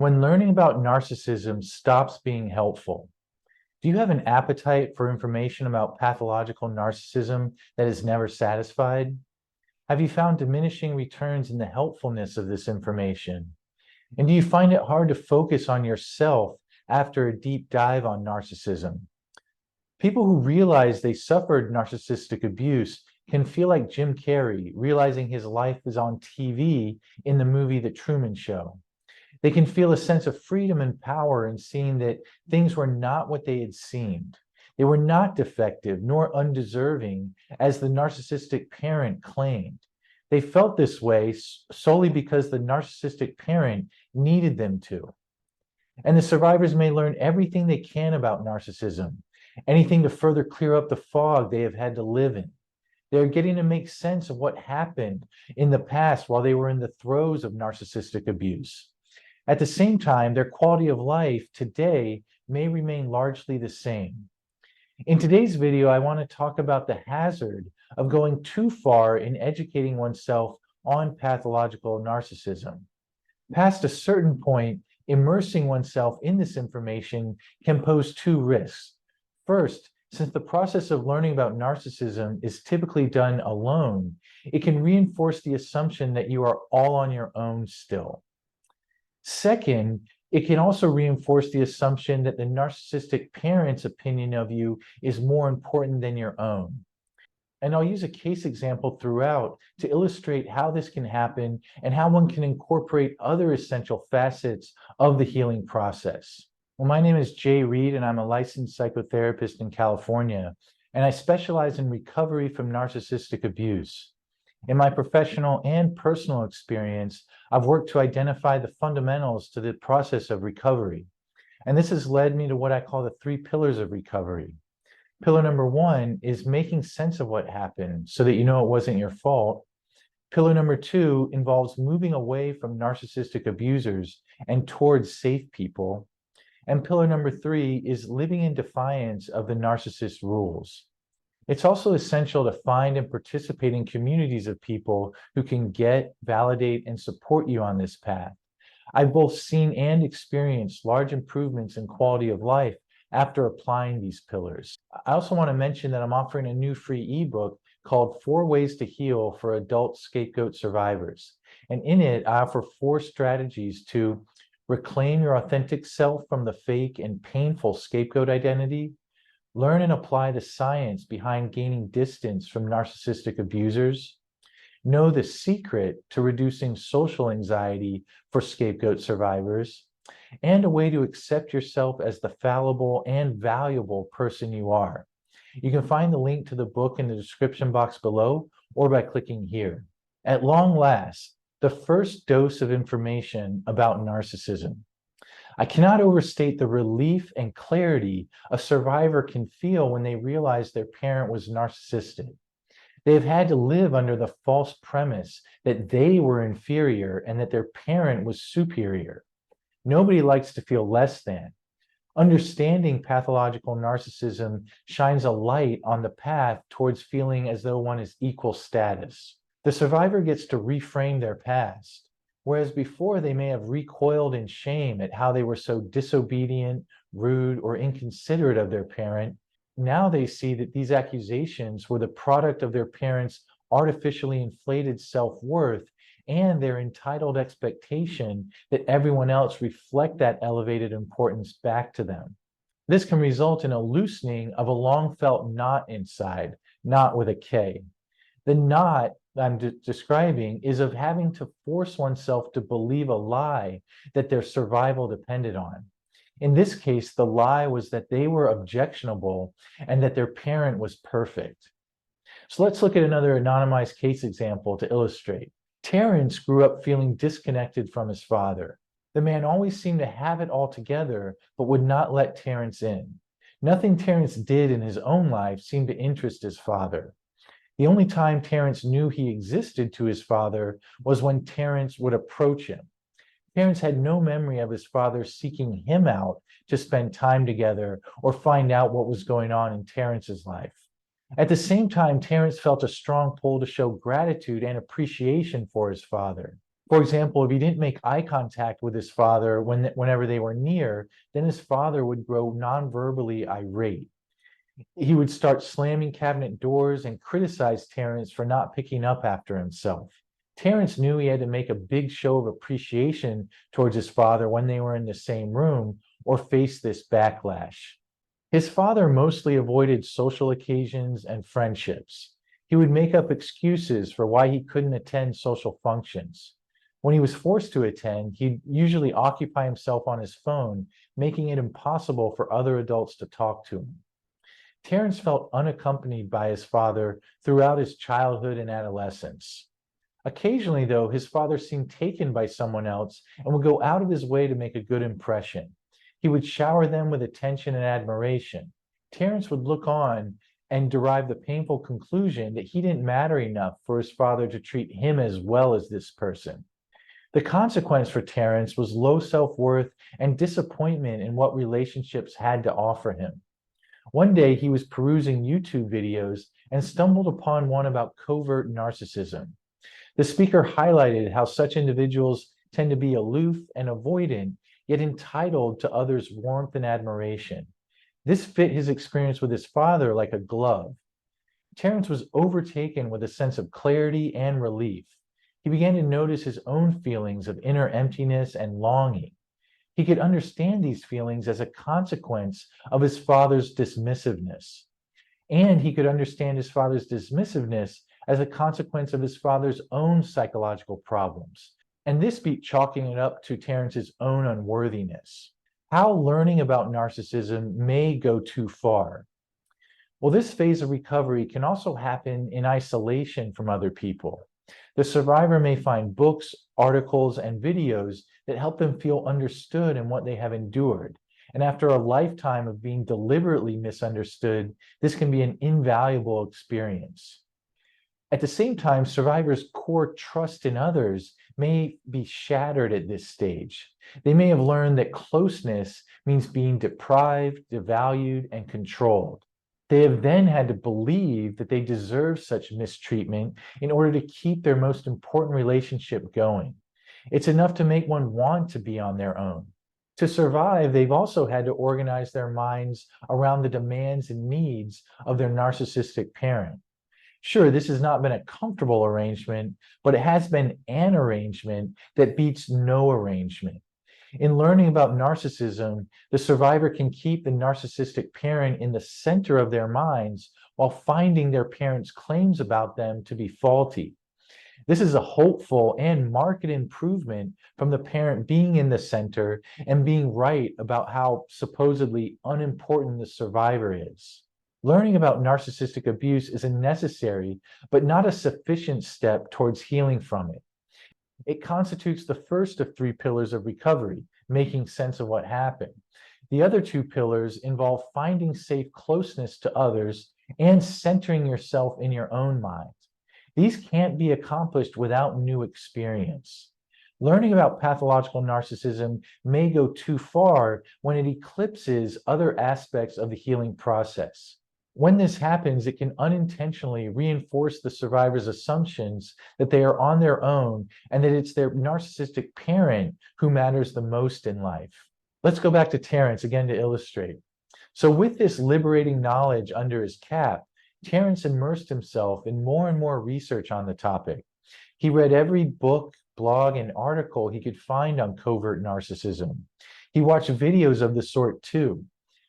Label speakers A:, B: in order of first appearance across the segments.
A: When learning about narcissism stops being helpful, do you have an appetite for information about pathological narcissism that is never satisfied? Have you found diminishing returns in the helpfulness of this information? And do you find it hard to focus on yourself after a deep dive on narcissism? People who realize they suffered narcissistic abuse can feel like Jim Carrey realizing his life is on TV in the movie The Truman Show. They can feel a sense of freedom and power in seeing that things were not what they had seemed. They were not defective nor undeserving, as the narcissistic parent claimed. They felt this way solely because the narcissistic parent needed them to. And the survivors may learn everything they can about narcissism, anything to further clear up the fog they have had to live in. They're getting to make sense of what happened in the past while they were in the throes of narcissistic abuse. At the same time, their quality of life today may remain largely the same. In today's video, I want to talk about the hazard of going too far in educating oneself on pathological narcissism. Past a certain point, immersing oneself in this information can pose two risks. First, since the process of learning about narcissism is typically done alone, it can reinforce the assumption that you are all on your own still. Second, it can also reinforce the assumption that the narcissistic parent's opinion of you is more important than your own. And I'll use a case example throughout to illustrate how this can happen and how one can incorporate other essential facets of the healing process. Well, my name is Jay Reed, and I'm a licensed psychotherapist in California, and I specialize in recovery from narcissistic abuse. In my professional and personal experience, I've worked to identify the fundamentals to the process of recovery. And this has led me to what I call the 3 pillars of recovery. Pillar number 1 is making sense of what happened so that you know it wasn't your fault. Pillar number 2 involves moving away from narcissistic abusers and towards safe people. And pillar number 3 is living in defiance of the narcissist rules. It's also essential to find and participate in communities of people who can get, validate, and support you on this path. I've both seen and experienced large improvements in quality of life after applying these pillars. I also want to mention that I'm offering a new free ebook called 4 Ways to Heal for Adult Scapegoat Survivors. And in it, I offer 4 strategies to reclaim your authentic self from the fake and painful scapegoat identity, learn and apply the science behind gaining distance from narcissistic abusers, know the secret to reducing social anxiety for scapegoat survivors, and a way to accept yourself as the fallible and valuable person you are. You can find the link to the book in the description box below or by clicking here. At long last, the first dose of information about narcissism. I cannot overstate the relief and clarity a survivor can feel when they realize their parent was narcissistic. They have had to live under the false premise that they were inferior and that their parent was superior. Nobody likes to feel less than. Understanding pathological narcissism shines a light on the path towards feeling as though one is equal status. The survivor gets to reframe their past. Whereas before they may have recoiled in shame at how they were so disobedient, rude, or inconsiderate of their parent, now they see that these accusations were the product of their parents' artificially inflated self-worth and their entitled expectation that everyone else reflect that elevated importance back to them. This can result in a loosening of a long-felt knot inside, knot with a K. The knot I'm describing is of having to force oneself to believe a lie that their survival depended on. In this case, the lie was that they were objectionable and that their parent was perfect. So let's look at another anonymized case example to illustrate. Terrence grew up feeling disconnected from his father. The man always seemed to have it all together, but would not let Terrence in. Nothing Terrence did in his own life seemed to interest his father. The only time Terrence knew he existed to his father was when Terrence would approach him. Terrence had no memory of his father seeking him out to spend time together or find out what was going on in Terrence's life. At the same time, Terrence felt a strong pull to show gratitude and appreciation for his father. For example, if he didn't make eye contact with his father whenever they were near, then his father would grow non-verbally irate. He would start slamming cabinet doors and criticize Terrence for not picking up after himself. Terrence knew he had to make a big show of appreciation towards his father when they were in the same room or face this backlash. His father mostly avoided social occasions and friendships. He would make up excuses for why he couldn't attend social functions. When he was forced to attend, he'd usually occupy himself on his phone, making it impossible for other adults to talk to him. Terrence felt unaccompanied by his father throughout his childhood and adolescence. Occasionally, though, his father seemed taken by someone else and would go out of his way to make a good impression. He would shower them with attention and admiration. Terrence would look on and derive the painful conclusion that he didn't matter enough for his father to treat him as well as this person. The consequence for Terrence was low self-worth and disappointment in what relationships had to offer him. One day he was perusing YouTube videos and stumbled upon one about covert narcissism. The speaker highlighted how such individuals tend to be aloof and avoidant, yet entitled to others' warmth and admiration. This fit his experience with his father like a glove. Terrence was overtaken with a sense of clarity and relief. He began to notice his own feelings of inner emptiness and longing. He could understand these feelings as a consequence of his father's dismissiveness. And he could understand his father's dismissiveness as a consequence of his father's own psychological problems. And this beat chalking it up to Terrence's own unworthiness. How learning about narcissism may go too far. Well, this phase of recovery can also happen in isolation from other people. The survivor may find books, articles, and videos that help them feel understood in what they have endured. And after a lifetime of being deliberately misunderstood, this can be an invaluable experience. At the same time, survivors' core trust in others may be shattered at this stage. They may have learned that closeness means being deprived, devalued, and controlled. They have then had to believe that they deserve such mistreatment in order to keep their most important relationship going. It's enough to make one want to be on their own. To survive, they've also had to organize their minds around the demands and needs of their narcissistic parent. Sure, this has not been a comfortable arrangement, but it has been an arrangement that beats no arrangement. In learning about narcissism, the survivor can keep the narcissistic parent in the center of their minds while finding their parent's claims about them to be faulty. This is a hopeful and marked improvement from the parent being in the center and being right about how supposedly unimportant the survivor is. Learning about narcissistic abuse is a necessary but not a sufficient step towards healing from it. It constitutes the first of three pillars of recovery, making sense of what happened. The other two pillars involve finding safe closeness to others and centering yourself in your own mind. These can't be accomplished without new experience. Learning about pathological narcissism may go too far when it eclipses other aspects of the healing process. When this happens, it can unintentionally reinforce the survivor's assumptions that they are on their own and that it's their narcissistic parent who matters the most in life. Let's go back to Terrence again to illustrate. So with this liberating knowledge under his cap, Terrence immersed himself in more and more research on the topic. He read every book, blog, and article he could find on covert narcissism. He watched videos of the sort too.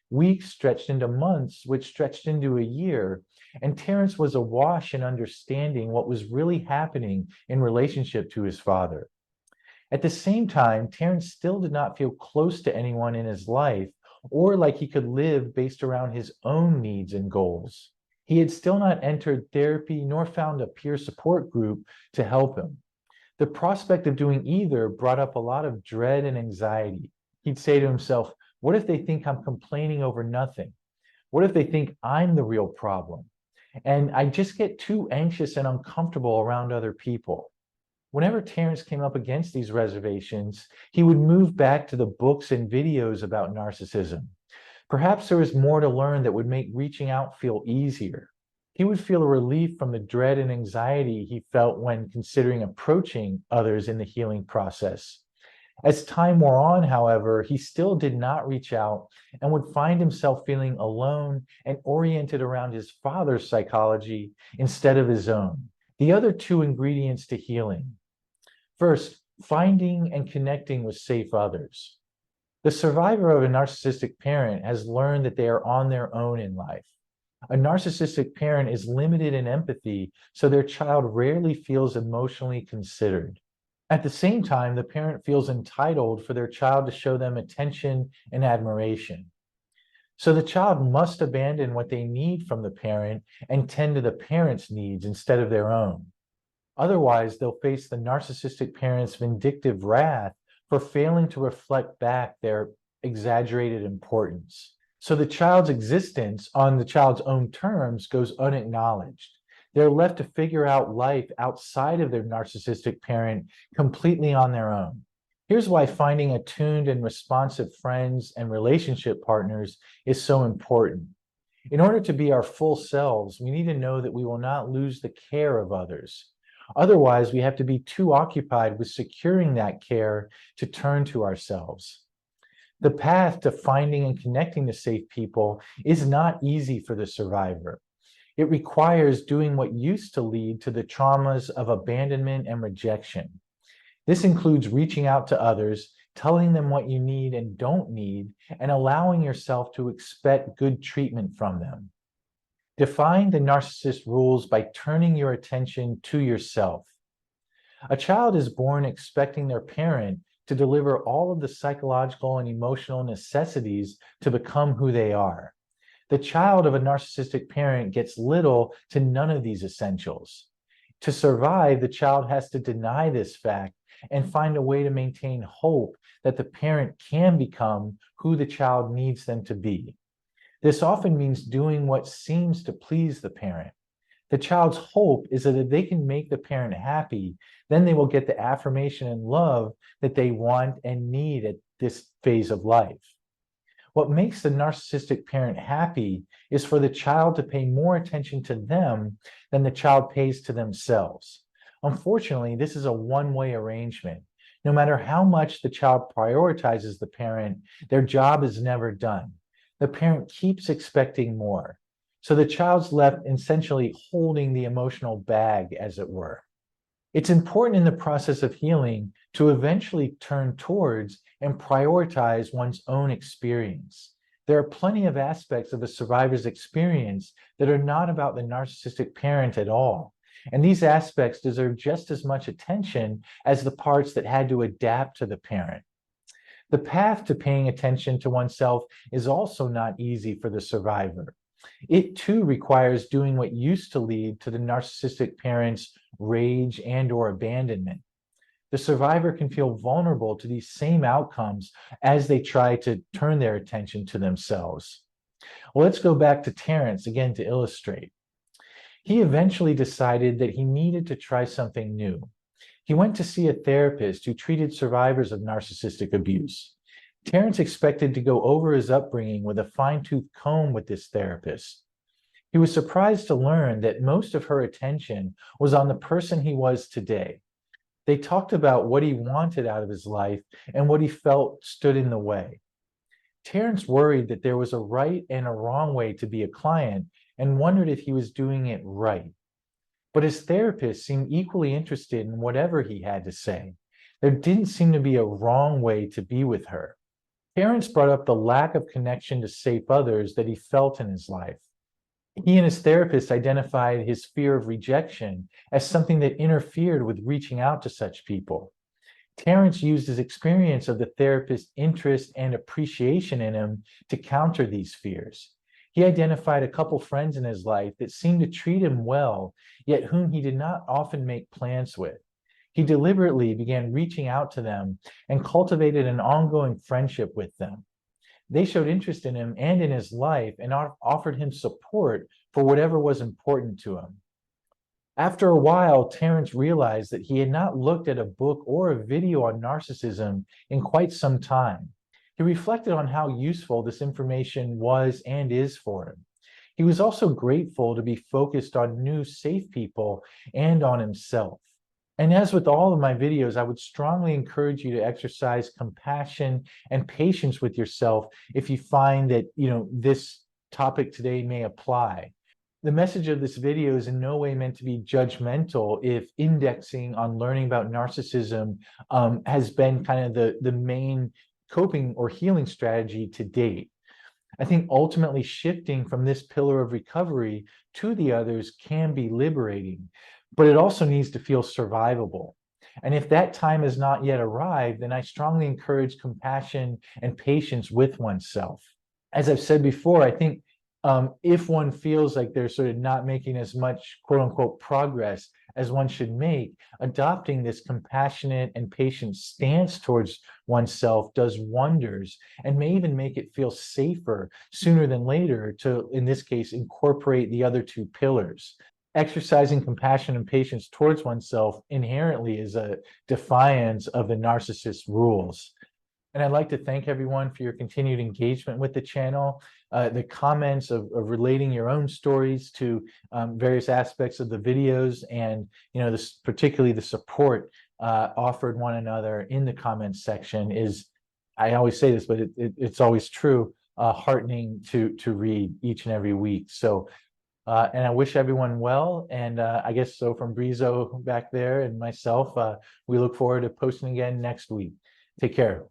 A: Weeks stretched into months, which stretched into a year, and Terrence was awash in understanding what was really happening in relationship to his father. At the same time, Terrence still did not feel close to anyone in his life or like he could live based around his own needs and goals. He had still not entered therapy nor found a peer support group to help him. The prospect of doing either brought up a lot of dread and anxiety. He'd say to himself, what if they think I'm complaining over nothing? What if they think I'm the real problem? And I just get too anxious and uncomfortable around other people. Whenever Terrence came up against these reservations, he would move back to the books and videos about narcissism. Perhaps there was more to learn that would make reaching out feel easier. He would feel a relief from the dread and anxiety he felt when considering approaching others in the healing process. As time wore on, however, he still did not reach out and would find himself feeling alone and oriented around his father's psychology instead of his own. The other two ingredients to healing. First, finding and connecting with safe others. The survivor of a narcissistic parent has learned that they are on their own in life. A narcissistic parent is limited in empathy, so their child rarely feels emotionally considered. At the same time, the parent feels entitled for their child to show them attention and admiration. So the child must abandon what they need from the parent and tend to the parent's needs instead of their own. Otherwise, they'll face the narcissistic parent's vindictive wrath for failing to reflect back their exaggerated importance. So the child's existence on the child's own terms goes unacknowledged. They're left to figure out life outside of their narcissistic parent completely on their own. Here's why finding attuned and responsive friends and relationship partners is so important. In order to be our full selves, we need to know that we will not lose the care of others. Otherwise, we have to be too occupied with securing that care to turn to ourselves. The path to finding and connecting to safe people is not easy for the survivor. It requires doing what used to lead to the traumas of abandonment and rejection. This includes reaching out to others, telling them what you need and don't need, and allowing yourself to expect good treatment from them. Define the narcissist rules by turning your attention to yourself. A child is born expecting their parent to deliver all of the psychological and emotional necessities to become who they are. The child of a narcissistic parent gets little to none of these essentials. To survive, the child has to deny this fact and find a way to maintain hope that the parent can become who the child needs them to be. This often means doing what seems to please the parent. The child's hope is that if they can make the parent happy, then they will get the affirmation and love that they want and need at this phase of life. What makes the narcissistic parent happy is for the child to pay more attention to them than the child pays to themselves. Unfortunately, this is a one-way arrangement. No matter how much the child prioritizes the parent, their job is never done. The parent keeps expecting more. So the child's left essentially holding the emotional bag, as it were. It's important in the process of healing to eventually turn towards and prioritize one's own experience. There are plenty of aspects of a survivor's experience that are not about the narcissistic parent at all. And these aspects deserve just as much attention as the parts that had to adapt to the parent. The path to paying attention to oneself is also not easy for the survivor. It too requires doing what used to lead to the narcissistic parent's rage and/or abandonment. The survivor can feel vulnerable to these same outcomes as they try to turn their attention to themselves. Well, let's go back to Terrence again to illustrate. He eventually decided that he needed to try something new. He went to see a therapist who treated survivors of narcissistic abuse. Terrence expected to go over his upbringing with a fine-tooth comb with this therapist. He was surprised to learn that most of her attention was on the person he was today. They talked about what he wanted out of his life and what he felt stood in the way. Terrence worried that there was a right and a wrong way to be a client and wondered if he was doing it right. But his therapist seemed equally interested in whatever he had to say. There didn't seem to be a wrong way to be with her. Terrence brought up the lack of connection to safe others that he felt in his life. He and his therapist identified his fear of rejection as something that interfered with reaching out to such people. Terrence used his experience of the therapist's interest and appreciation in him to counter these fears. He identified a couple friends in his life that seemed to treat him well, yet whom he did not often make plans with. He deliberately began reaching out to them and cultivated an ongoing friendship with them. They showed interest in him and in his life and offered him support for whatever was important to him. After a while, Terrence realized that he had not looked at a book or a video on narcissism in quite some time. He reflected on how useful this information was and is for him. He was also grateful to be focused on new safe people and on himself. And as with all of my videos, I would strongly encourage you to exercise compassion and patience with yourself if you find that, this topic today may apply. The message of this video is in no way meant to be judgmental if indexing on learning about narcissism has been kind of the main coping or healing strategy to date. I think ultimately shifting from this pillar of recovery to the others can be liberating, but it also needs to feel survivable. And if that time has not yet arrived, then I strongly encourage compassion and patience with oneself. As I've said before, I think if one feels like they're sort of not making as much quote unquote progress as one should make, adopting this compassionate and patient stance towards oneself does wonders and may even make it feel safer sooner than later to, in this case, incorporate the other two pillars. Exercising compassion and patience towards oneself inherently is a defiance of the narcissist rules. And I'd like to thank everyone for your continued engagement with the channel, the comments of relating your own stories to various aspects of the videos, and particularly the support offered one another in the comments section is, I always say this, but it's always true, heartening to read each and every week. So, and I wish everyone well. And I guess so from Brizo back there and myself, we look forward to posting again next week. Take care.